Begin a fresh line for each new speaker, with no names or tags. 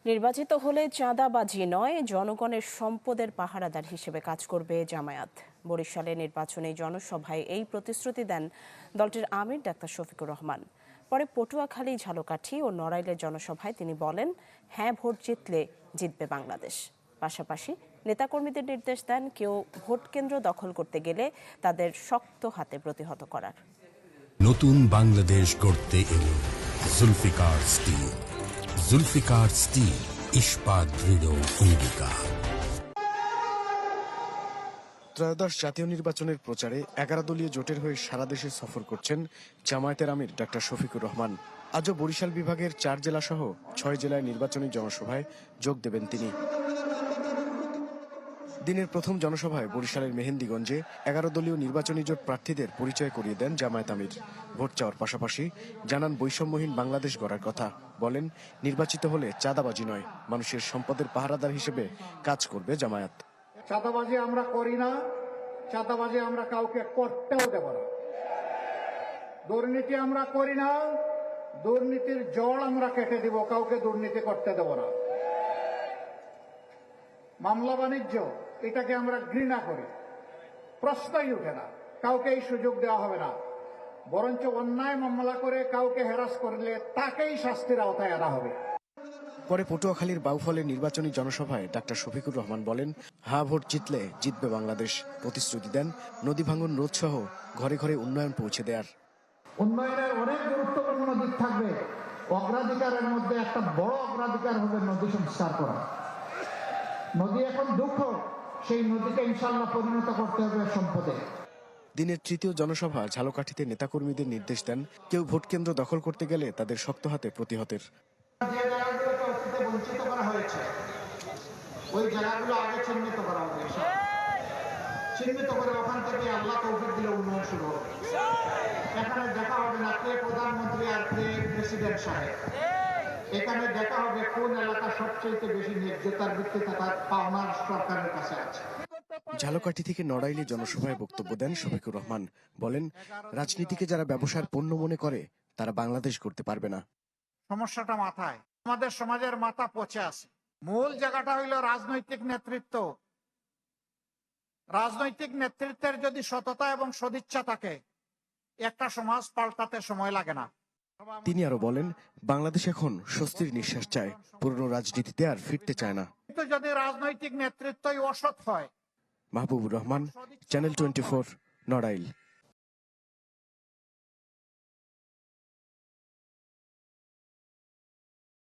নির্বাচিত হলে চাঁদাবাজি নয়, জনগণের সম্পদের পাহারাদার হিসেবে কাজ করবে জামায়াত। বরিশালে নির্বাচনী জনসভায় এই প্রতিশ্রুতি দেন দলটির আমির ডাক্তার শফিকুর রহমান। পরে পটুয়াখালী, ঝালকাঠি ও নড়াইলের জনসভায় তিনি বলেন, হ্যাঁ, ভোট জিতলে জিতবে বাংলাদেশ। পাশাপাশি নেতাকর্মীদের নির্দেশ দেন, কেউ ভোট কেন্দ্র দখল করতে গেলে তাদের শক্ত হাতে প্রতিহত করার।
নতুন বাংলাদেশ গড়তে এলো জুলফিকার স্টিল। জুলফিকার স্টিল, ইস্পাত দৃঢ় অঙ্গীকার।
ত্রয়োদশ জাতীয় নির্বাচনের প্রচারে 11 দলীয় জোটের হয়ে সারা দেশে সফর করছেন জামায়াতের আমির ডাক্তার শফিকুর রহমান। আজও বরিশাল বিভাগের 4 জেলা সহ 6 জেলায় নির্বাচনী জনসভায় যোগ দেবেন তিনি। দিনের প্রথম জনসভায় বরিশালের মেহেন্দিগঞ্জে 11 দলীয় নির্বাচনী জোট প্রার্থীদের পরিচয় করিয়ে দেন জামায়াত আমির। ভোট চাওয়ার পাশাপাশি জানান বৈষম্যহীন বাংলাদেশ গড়ার কথা। বলেন, নির্বাচিত হলে চাঁদাবাজি নয়, মানুষের সম্পদের পাহারাদার হিসেবে কাজ করবে জামায়াত।
চাঁদাবাজি আমরা করি না, চাঁদাবাজি আমরা কাউকে করতেও দেব না। দুর্নীতি আমরা করি না, দুর্নীতির জড় আমরা কেটে দিব, কাউকে দুর্নীতি করতে দেব না। মামলা বাণিজ্য, এটাকে আমরা ঘৃণা করি, প্রশ্নই উঠে না, কাউকে এই সুযোগ দেওয়া হবে না। বরঞ্চ অন্যায় মামলা করে কাউকে হ্যারাস করলে তাকেই শাস্তির আওতায় আনা হবে।
পরে পটুয়াখালীর বাউফলের নির্বাচনী জনসভায় ডাক্তার শফিকুর রহমান বলেন, হ্যাঁ, ভোট জিতলে জিতবে বাংলাদেশ। প্রতিশ্রুতি দেন নদী ভাঙন রোধ সহ ঘরে ঘরে উন্নয়ন পৌঁছে দেওয়ার।
উন্নয়নের অনেক গুরুত্বপূর্ণ দিক থাকবে, অগ্রাধিকারের মধ্যে একটা বড় অগ্রাধিকার হবে নদী সংস্কার করা। নদী এখন দুঃখ, সেই নদীকে ইনশাল্লাহ পরিণত করতে হবে সম্পদে।
দিনের তৃতীয় জনসভা ঝালকাঠিতে নেতাকর্মীদের নির্দেশ দেন, কেউ ভোট কেন্দ্র দখল করতে গেলে তাদের শক্ত হাতে প্রতিহতের।
যে জায়গাগুলোকে অতীতে বঞ্চিত করা হয়েছে, ওই জায়গাগুলো আগে চিহ্নিত করা হবে। চিহ্নিত করে ওখান থেকে আল্লাহ তৌফিক দিলে উন্নয়ন শুরু হবে। এখানে দেখা হবে না কে প্রধানমন্ত্রী আর কে প্রেসিডেন্ট সাহেব, এখানে দেখা হবে কোন এলাকা সবচেয়ে বেশি ন্যায্যতার ভিত্তিতে তার পাওনার সরকারের কাছে আছে।
ঝালকাঠি থেকে নড়াইলে জনসভায় বক্তব্য দেন শফিকুর রহমান। বলেন, রাজনীতিকে যারা ব্যবসার পণ্য মনে করে তারা বাংলাদেশ করতে পারবে না।
সমস্যাটা মাথায়, আমাদের সমাজের মাথা পচে আছে। মূল জায়গাটা হইল রাজনৈতিক নেতৃত্ব। রাজনৈতিক নেতৃত্বের যদি সততা এবং সদিচ্ছা থাকে, একটা সমাজ পাল্টাতে সময় লাগে না।
তিনি আরো বলেন, বাংলাদেশ এখন স্বস্তির নিঃশ্বাস চায়, পুরনো রাজনীতিতে আর ফিরতে চায় না।
কিন্তু যদি রাজনৈতিক নেতৃত্বই অসৎ হয়।
মাহবুবুর রহমান, চ্যানেল 24, নড়াইল।